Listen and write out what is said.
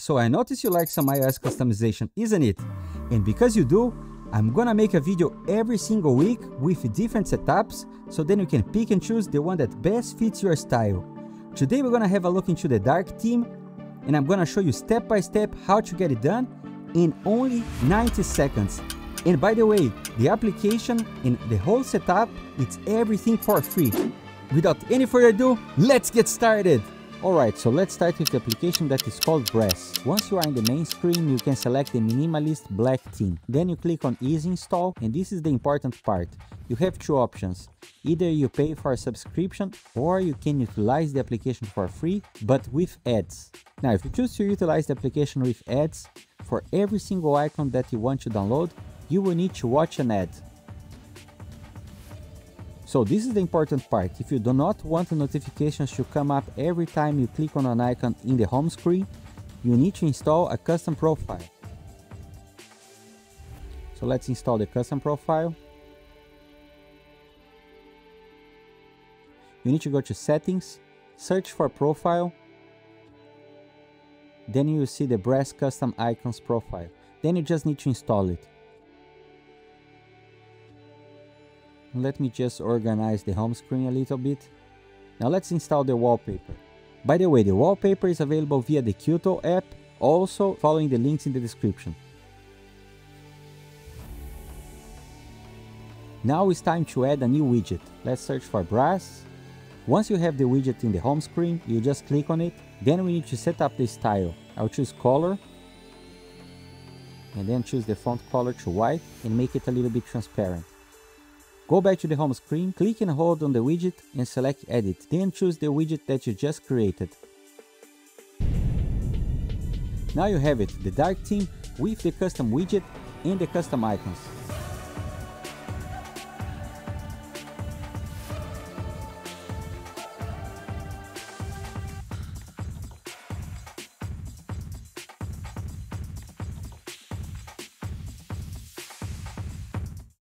So I noticed you like some iOS customization, isn't it? And because you do, I'm gonna make a video every single week with different setups, so then you can pick and choose the one that best fits your style. Today we're gonna have a look into the dark theme, and I'm gonna show you step by step how to get it done in only 90 seconds. And by the way, the application and the whole setup, it's everything for free. Without any further ado, let's get started! Alright, so let's start with the application that is called Brass. Once you are in the main screen, you can select the minimalist black theme. Then you click on Easy Install, and this is the important part. You have two options. Either you pay for a subscription, or you can utilize the application for free, but with ads. Now, if you choose to utilize the application with ads, for every single icon that you want to download, you will need to watch an ad. So this is the important part. If you do not want the notifications to come up every time you click on an icon in the home screen, you need to install a custom profile. So let's install the custom profile. You need to go to Settings, search for Profile. Then you will see the Brass Custom Icons profile. Then you just need to install it. Let me just organize the home screen a little bit. Now let's install the wallpaper. By the way, the wallpaper is available via the CUTO app, also following the links in the description. Now it's time to add a new widget. Let's search for Brass. Once you have the widget in the home screen, you just click on it. Then we need to set up the style. I'll choose color. And then choose the font color to white and make it a little bit transparent. Go back to the home screen, click and hold on the widget and select Edit. Then choose the widget that you just created. Now you have it, the dark theme with the custom widget and the custom icons.